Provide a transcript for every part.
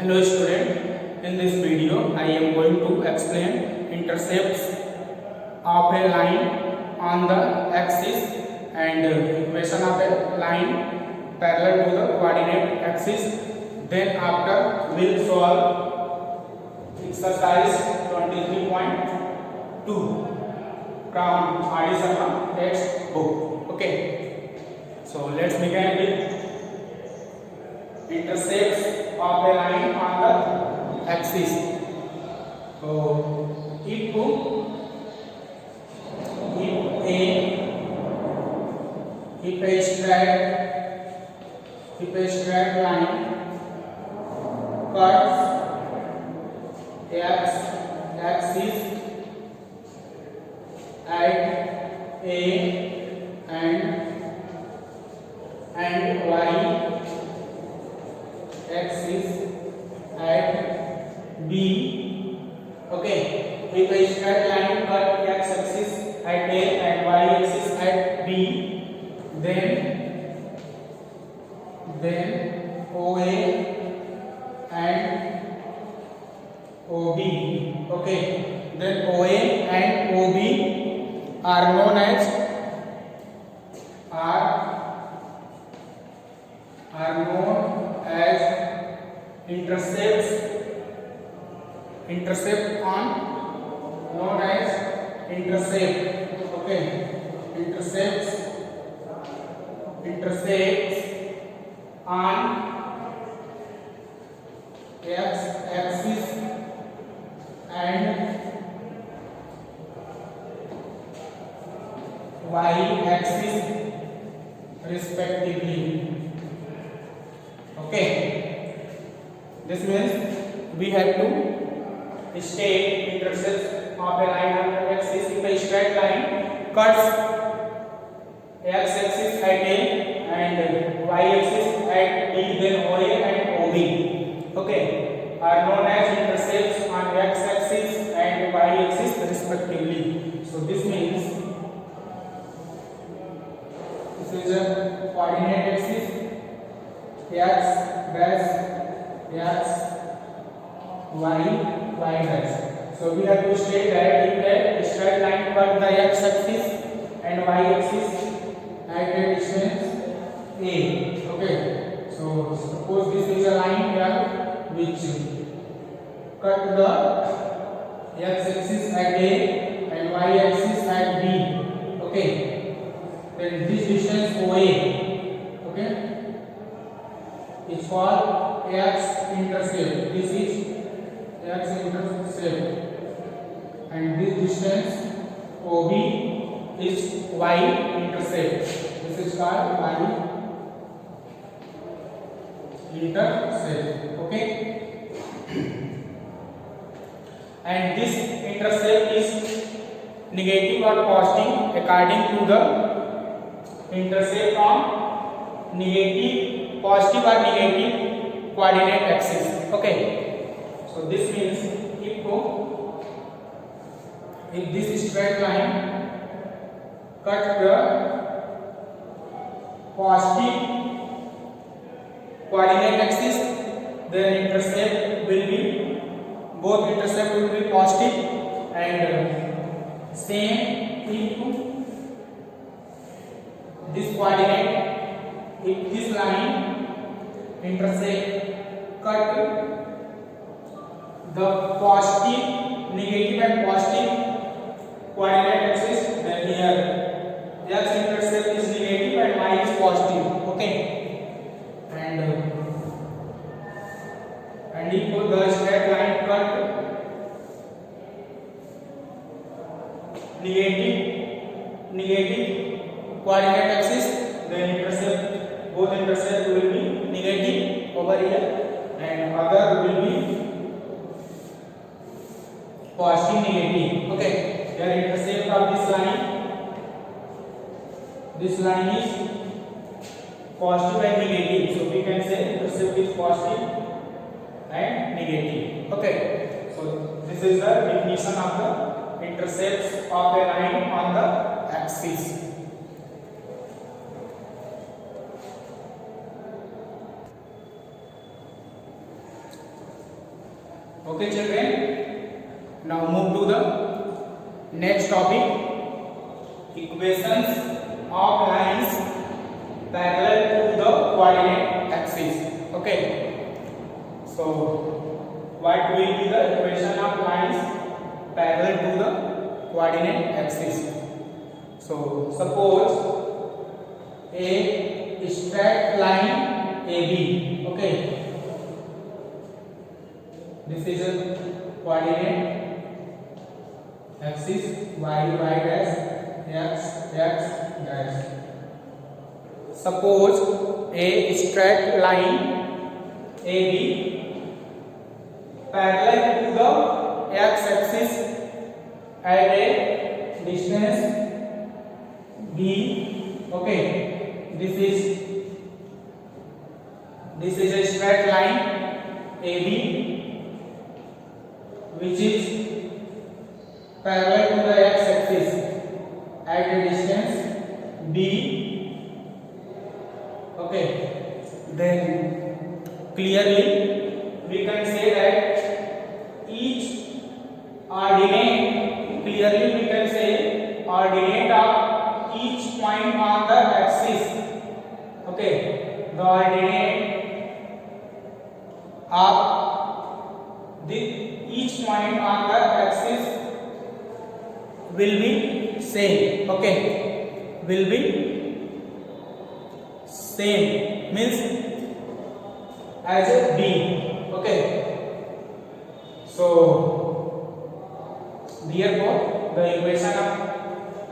Hello student, in this video I am going to explain intercepts of a line on the axis and equation of a line parallel to the coordinate axis. Then after we will solve exercise 23.2 from R.D. Sharma textbook. Okay, so let's begin with intercepts of a line on the axis. So if a straight line cuts x axis at A and y axis at B. Okay, if a straight line cut x axis at A and y axis at B, then OA and OB. Okay, then OA and OB are known as intercept on known as intercept. Okay, intercepts on x axis and y axis respectively. Okay, this means we have to state intercepts of a line on the axis. If a straight line cuts x axis at A and y axis at B, then OA and OB, okay, are known as intercepts on x axis and y axis respectively. So this means this is a coordinate axis x dash y dash. So we have to state that if a straight line cut the x axis and y axis at a distance A. Okay, so suppose this is a line here which cut the x axis at A and y axis at B. Okay, then this distance OA, okay, is called x intercept. This is x intercept, and this distance OB is y intercept. This is called y intercept. Okay, and this intercept is negative or positive according to the intercept on negative, positive or negative coordinate axis. Okay, so this means if this straight line cut the positive coordinate axis, then intercept will be, both intercept will be positive, and same if this coordinate, if this line intercept cut the positive, negative and positive coordinate axis, then here x intercept is negative and y is positive. Okay, and if the straight line cut negative coordinate axis, then intercept, both intercept will be negative over here and other will be positive negative. Okay, the intercept of this line is positive and negative, so we can say intercept is positive and negative. Okay, so this is the definition of the intercepts of a line on the axis. Okay children, now move to the next topic, equations of lines parallel to the coordinate axis. Okay, so what will be the equation of lines parallel to the coordinate axis? So suppose a straight line AB, okay, this is a coordinate axis, y dash, x dash. Suppose a straight line AB parallel to the x axis at a distance b. Okay, this is a straight line AB which is parallel to the x axis at a distance b. Okay, then clearly we can say that each ordinate, clearly we can say ordinate of each point on the axis. Okay, the ordinate of each point on the axis will be same. Okay, will be same, means as a b. Okay, so therefore the equation of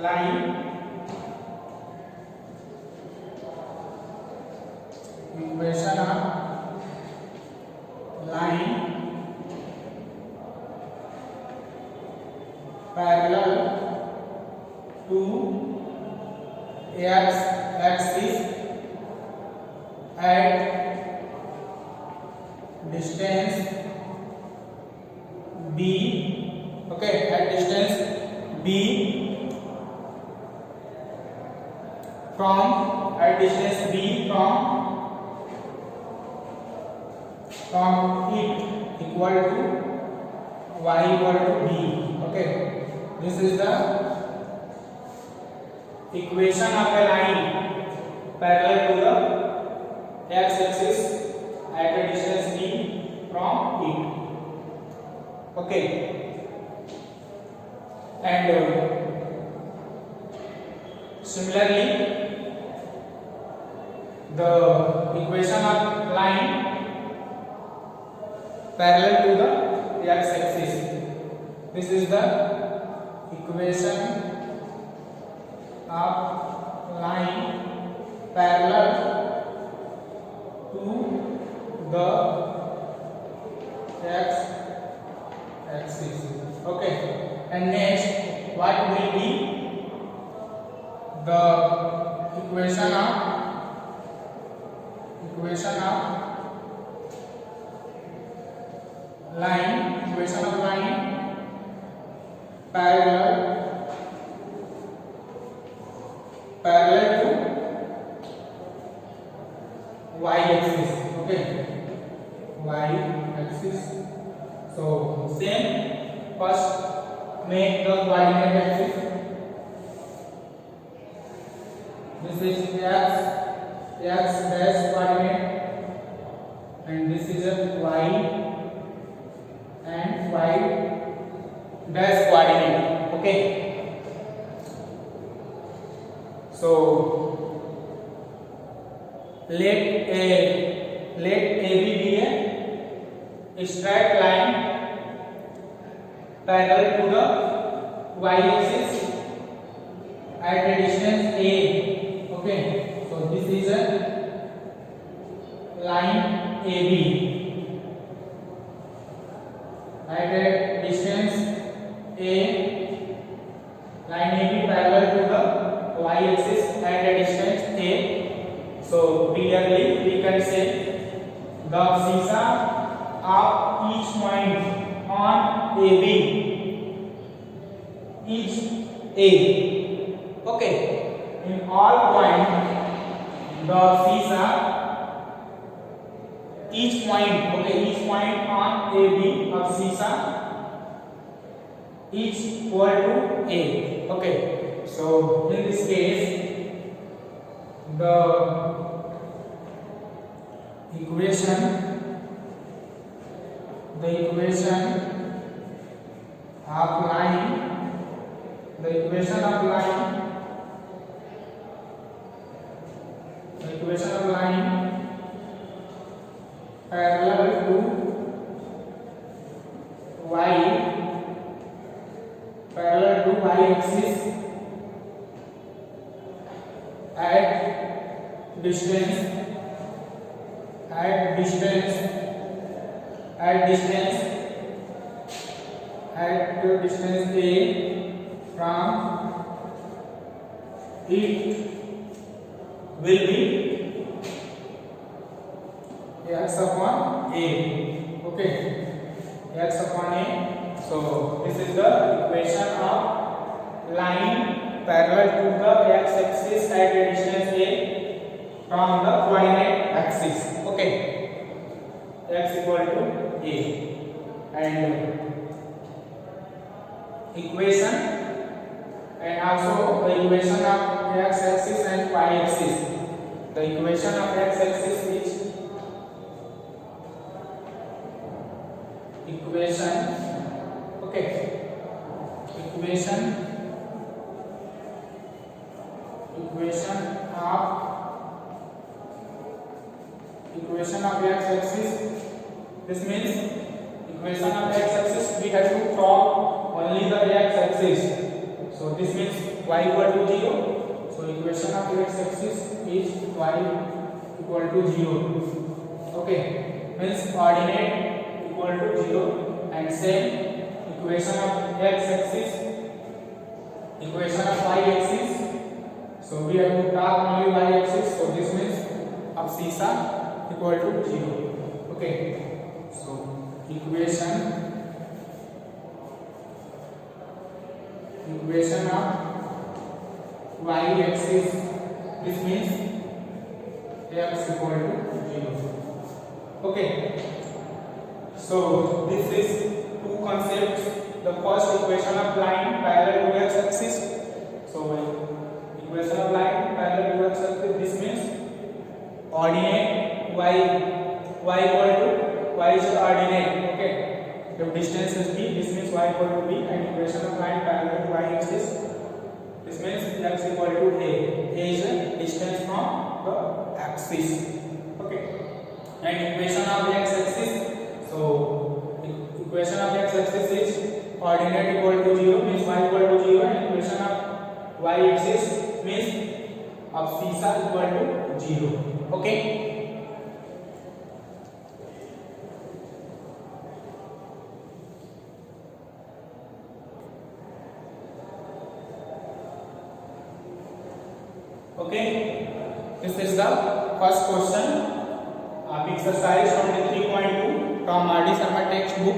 line parallel to x axis at distance b. Okay, at distance b from it equal to y equal to b. Okay, this is the equation of a line parallel to the x axis at a distance b from it. Okay, and similarly the equation of line parallel to the x axis, this is the equation of line parallel to the x axis. Okay, and next what will be the equation of line parallel to y axis. Okay, y axis. So same, first make the coordinate axis. This is x dash coordinate, and this is a y and y dash coordinate. Okay, so let AB be a straight line parallel to the y axis at a distance a. Okay, so this is a line AB at a distance a, line AB parallel to the y axis at a distance a. So clearly we can say the CISA of each point on AB is A. Okay, in all points the CISA each point, okay, each point on AB of CISA each equal to A. Okay, so in this case the equation of line parallel to y axis at distance A from it will be x upon A. Okay, x upon A. So this is the equation of line parallel to the x axis at a distance A from the coordinate axis. Okay, x equal to A, and equation, and also the equation of x axis and y axis. The equation of x axis is equation of x axis. This means equation of x axis we have to draw only the x axis. So this means y equal to 0. So equation of x axis is y equal to 0. Okay, means coordinate equal to 0, and same equation of x axis, equation of y axis. So we have to talk only y axis. So this means of CISA equal to 0. Okay, so equation of y axis, this means x equal to 0. Okay, so this is two concepts. The first equation of line parallel to x axis. So equation of line parallel to x axis, this means ordinate y equal to y is the ordinate. Okay, the distance is b, this means y equal to b, and equation of line parallel to y axis, this means x equal to a. A is the distance from the axis. Okay, and equation of x axis. So equation of x axis is coordinate equal to 0, means y equal to 0, and equation of y axis means of CISA equal to 0. Okay, okay, this is the first question of exercise 23.2 from R.D. Sharma textbook.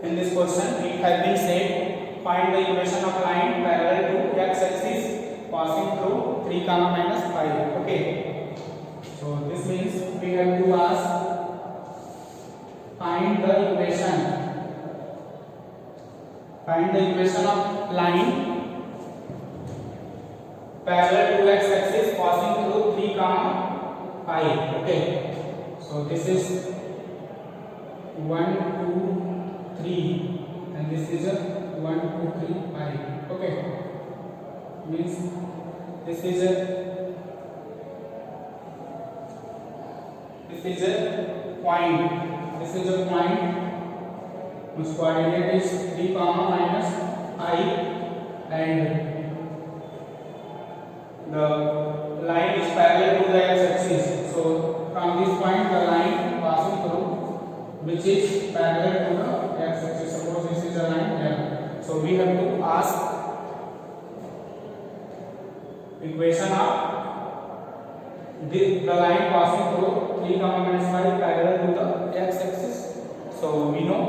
In this question it has been said, find the equation of line parallel to x axis passing through 3, minus 5. Okay, so this means we have to ask, find the equation of line parallel to x axis passing through 3, 5. Okay, so this is 1, 2, 3, and this is a 1, 2, 3, 5. Okay, means this is a point. This is a point whose coordinate is 3, minus 5, and the line is parallel to the x axis. So from this point the line passing through, which is parallel to the x axis. Suppose this is a line here. So we have to ask equation of the line passing through 3, minus 5 parallel to the x axis. So we know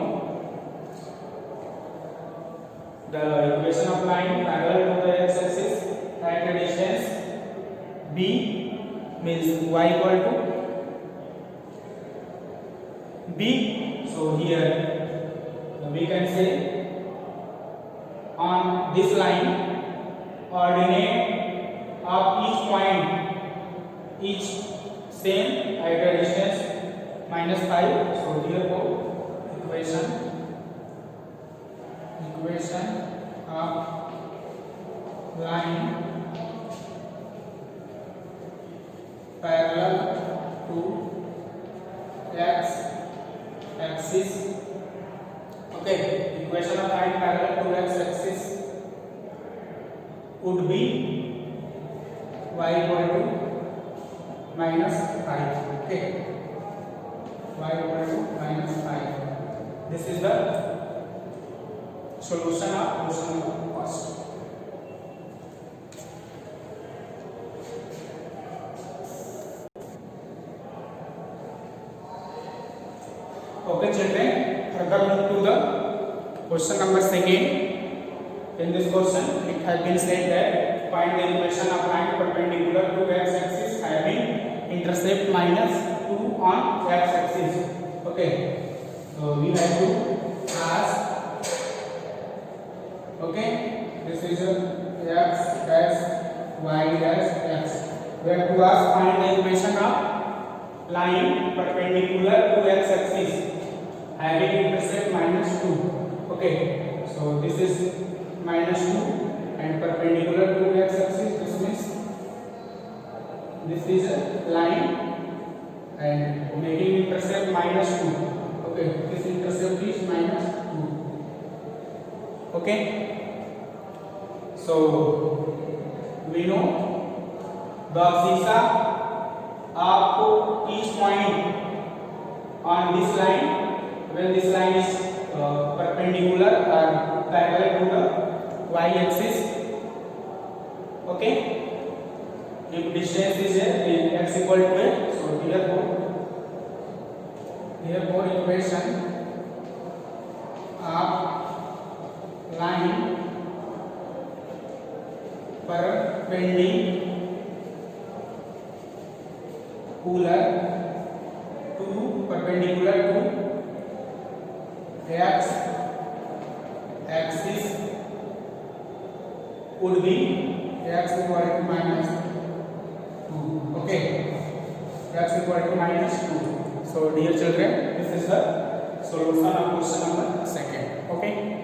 the equation of line parallel to the x axis at a distance b means y equal to B. So here we can say on this line ordinate of each point each same at a distance -5. So therefore equation of line parallel to x axis. Okay, equation of line parallel to x axis would be y equal to -5. Okay, y equal to -5. This is the solution of question number first. Okay children, further move to the question number second. In this question it has been said that find the equation of line perpendicular to x axis having intercept -2 on x axis. Okay, so we have to ask, okay, this is x dash y dash x. We have to ask find the equation of line perpendicular to x axis having intercept -2. Okay, so this is -2 and perpendicular to x axis. This means this is a line and making intercept -2. Okay, this intercept is -2. Okay, so we know the abscissa of each point on this line when this line is perpendicular or parallel to the y axis. Okay, if distance is x equal to a, so therefore equation of line perpendicular to x axis would be x equal to -2. Okay, x equal to -2. So dear children, this is the solution of question number second. Okay.